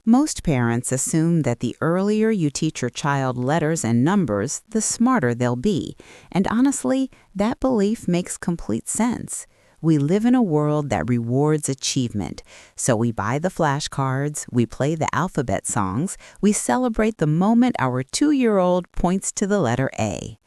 Most parents assume that the earlier you teach your child letters and numbers, the smarter they'll be. And honestly, that belief makes complete sense. We live in a world that rewards achievement. So we buy the flashcards, we play the alphabet songs, we celebrate the moment our 2-year-old points to the letter A.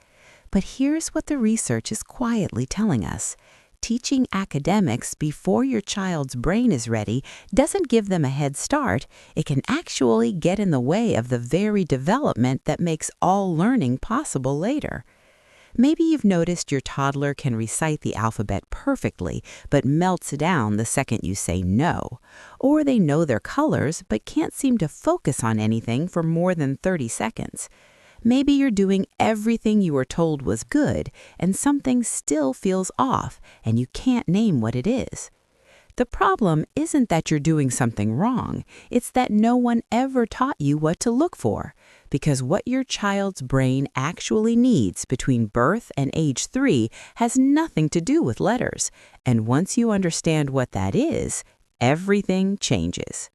But here's what the research is quietly telling us. Teaching academics before your child's brain is ready doesn't give them a head start. It can actually get in the way of the very development that makes all learning possible later. Maybe you've noticed your toddler can recite the alphabet perfectly, but melts down the second you say no. Or they know their colors, but can't seem to focus on anything for more than 30 seconds. Maybe you're doing everything you were told was good, and something still feels off, and you can't name what it is. The problem isn't that you're doing something wrong, it's that no one ever taught you what to look for. Because what your child's brain actually needs between birth and age 3 has nothing to do with letters. And once you understand what that is, everything changes.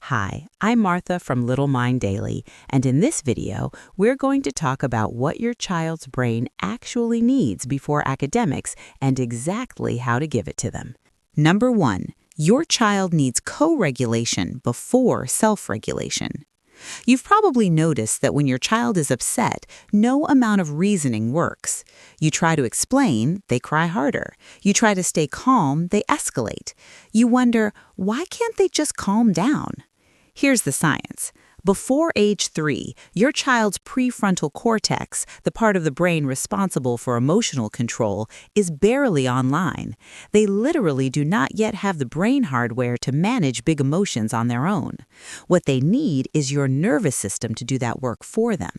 Hi, I'm Martha from Little Mind Daily, and in this video, we're going to talk about what your child's brain actually needs before academics and exactly how to give it to them. Number 1, your child needs co-regulation before self-regulation. You've probably noticed that when your child is upset, no amount of reasoning works. You try to explain, they cry harder. You try to stay calm, they escalate. You wonder, why can't they just calm down? Here's the science. Before age 3, your child's prefrontal cortex, the part of the brain responsible for emotional control, is barely online. They literally do not yet have the brain hardware to manage big emotions on their own. What they need is your nervous system to do that work for them.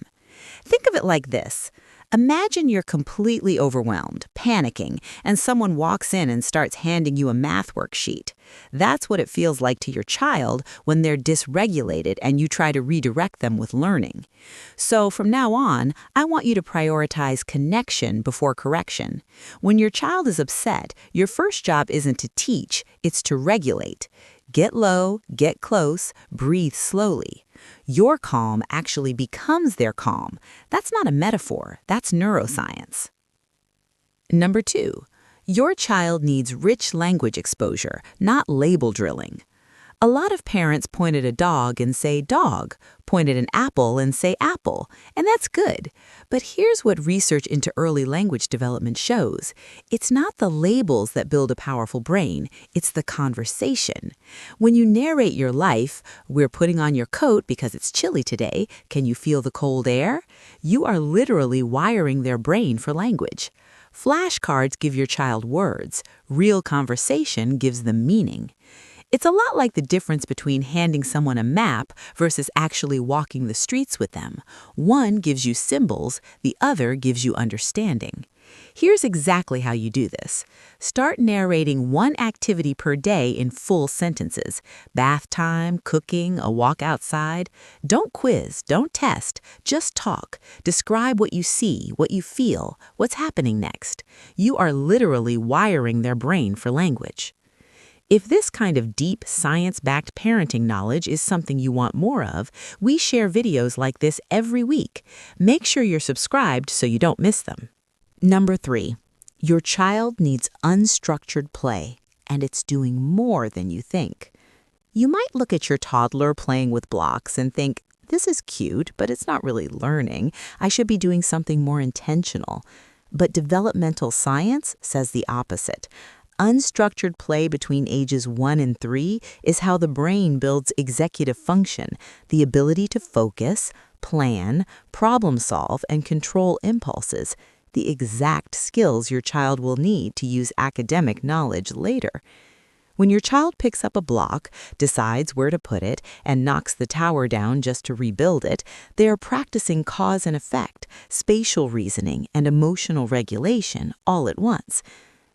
Think of it like this. Imagine you're completely overwhelmed, panicking, and someone walks in and starts handing you a math worksheet. That's what it feels like to your child when they're dysregulated and you try to redirect them with learning. So from now on, I want you to prioritize connection before correction. When your child is upset, your first job isn't to teach, it's to regulate. Get low, get close, breathe slowly. Your calm actually becomes their calm. That's not a metaphor, that's neuroscience. Number 2, your child needs rich language exposure, not label drilling. A lot of parents point at a dog and say dog, point at an apple and say apple, and that's good. But here's what research into early language development shows. It's not the labels that build a powerful brain, it's the conversation. When you narrate your life, we're putting on your coat because it's chilly today, can you feel the cold air? You are literally wiring their brain for language. Flashcards give your child words, real conversation gives them meaning. It's a lot like the difference between handing someone a map versus actually walking the streets with them. One gives you symbols, the other gives you understanding. Here's exactly how you do this. Start narrating one activity per day in full sentences. Bath time, cooking, a walk outside. Don't quiz, don't test, just talk. Describe what you see, what you feel, what's happening next. You are literally wiring their brain for language. If this kind of deep, science-backed parenting knowledge is something you want more of, we share videos like this every week. Make sure you're subscribed so you don't miss them. Number 3, your child needs unstructured play, and it's doing more than you think. You might look at your toddler playing with blocks and think, this is cute, but it's not really learning. I should be doing something more intentional. But developmental science says the opposite. Unstructured play between ages 1 and 3 is how the brain builds executive function, the ability to focus, plan, problem solve, and control impulses, the exact skills your child will need to use academic knowledge later. When your child picks up a block, decides where to put it, and knocks the tower down just to rebuild it, they are practicing cause and effect, spatial reasoning, and emotional regulation all at once.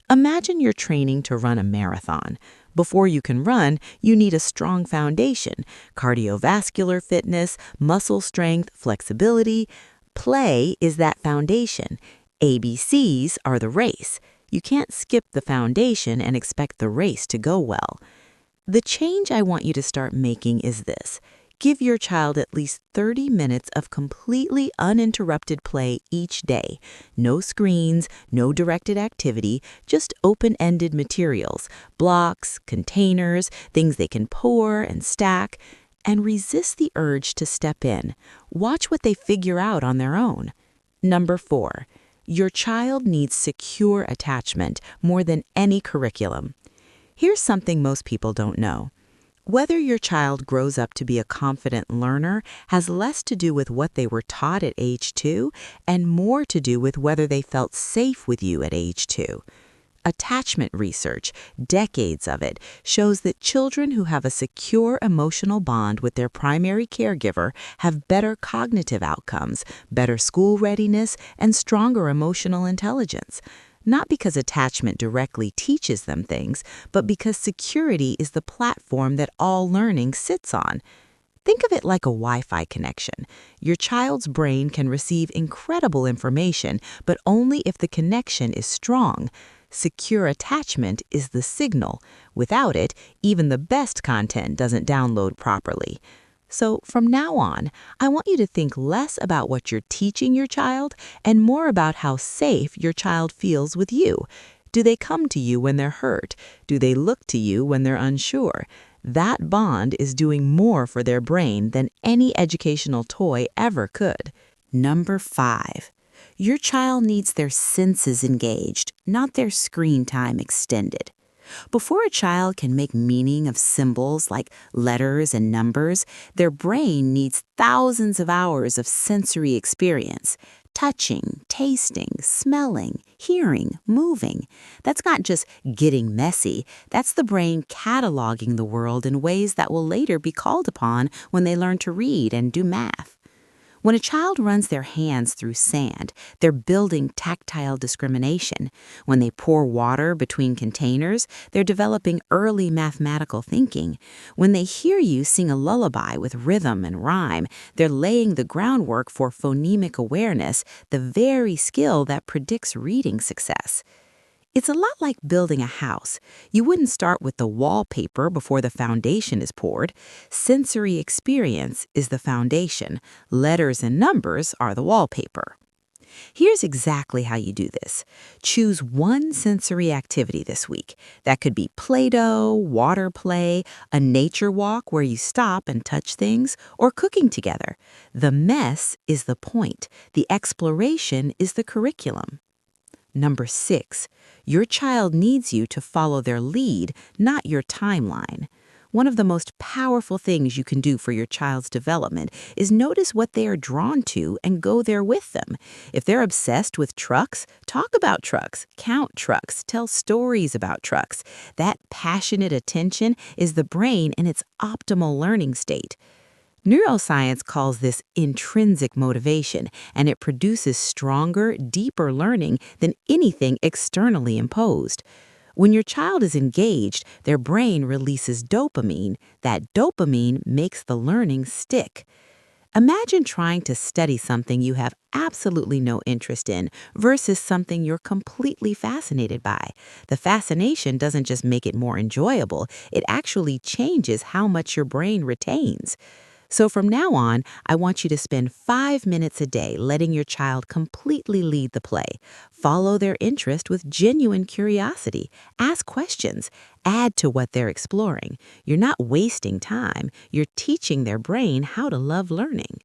Imagine you're training to run a marathon. Before you can run, you need a strong foundation, cardiovascular fitness, muscle strength, flexibility. Play is that foundation. ABCs are the race. You can't skip the foundation and expect the race to go well. The change I want you to start making is this. Give your child at least 30 minutes of completely uninterrupted play each day. No screens, no directed activity, just open-ended materials, blocks, containers, things they can pour and stack, and resist the urge to step in. Watch what they figure out on their own. Number 4, your child needs secure attachment more than any curriculum. Here's something most people don't know. Whether your child grows up to be a confident learner has less to do with what they were taught at age 2 and more to do with whether they felt safe with you at age 2. Attachment research, decades of it, shows that children who have a secure emotional bond with their primary caregiver have better cognitive outcomes, better school readiness, and stronger emotional intelligence. Not because attachment directly teaches them things, but because security is the platform that all learning sits on. Think of it like a Wi-Fi connection. Your child's brain can receive incredible information, but only if the connection is strong. Secure attachment is the signal. Without it, even the best content doesn't download properly. So from now on, I want you to think less about what you're teaching your child and more about how safe your child feels with you. Do they come to you when they're hurt? Do they look to you when they're unsure? That bond is doing more for their brain than any educational toy ever could. Number 5. Your child needs their senses engaged, not their screen time extended. Before a child can make meaning of symbols like letters and numbers, their brain needs thousands of hours of sensory experience. Touching, tasting, smelling, hearing, moving. That's not just getting messy. That's the brain cataloging the world in ways that will later be called upon when they learn to read and do math. When a child runs their hands through sand, they're building tactile discrimination. When they pour water between containers, they're developing early mathematical thinking. When they hear you sing a lullaby with rhythm and rhyme, they're laying the groundwork for phonemic awareness, the very skill that predicts reading success. It's a lot like building a house. You wouldn't start with the wallpaper before the foundation is poured. Sensory experience is the foundation. Letters and numbers are the wallpaper. Here's exactly how you do this. Choose one sensory activity this week. That could be Play-Doh, water play, a nature walk where you stop and touch things, or cooking together. The mess is the point. The exploration is the curriculum. Number 6, your child needs you to follow their lead, not your timeline. One of the most powerful things you can do for your child's development is notice what they are drawn to and go there with them. If they're obsessed with trucks, talk about trucks, count trucks, tell stories about trucks. That passionate attention is the brain in its optimal learning state. Neuroscience calls this intrinsic motivation, and it produces stronger, deeper learning than anything externally imposed. When your child is engaged, their brain releases dopamine. That dopamine makes the learning stick. Imagine trying to study something you have absolutely no interest in versus something you're completely fascinated by. The fascination doesn't just make it more enjoyable, it actually changes how much your brain retains. So from now on, I want you to spend 5 minutes a day letting your child completely lead the play. Follow their interest with genuine curiosity. Ask questions. Add to what they're exploring. You're not wasting time. You're teaching their brain how to love learning.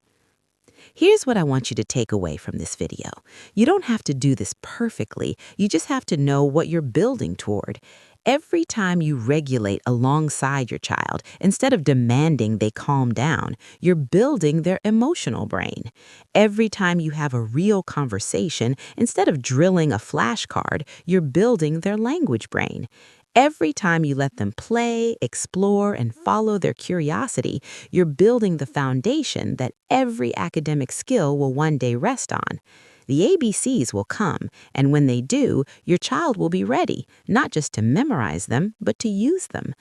Here's what I want you to take away from this video. You don't have to do this perfectly. You just have to know what you're building toward. Every time you regulate alongside your child, instead of demanding they calm down, you're building their emotional brain. Every time you have a real conversation, instead of drilling a flashcard, you're building their language brain. Every time you let them play, explore, and follow their curiosity, you're building the foundation that every academic skill will one day rest on. The ABCs will come, and when they do, your child will be ready, not just to memorize them, but to use them.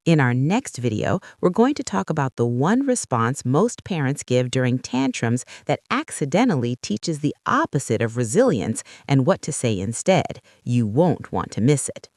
In our next video, we're going to talk about the one response most parents give during tantrums that accidentally teaches the opposite of resilience and what to say instead. You won't want to miss it.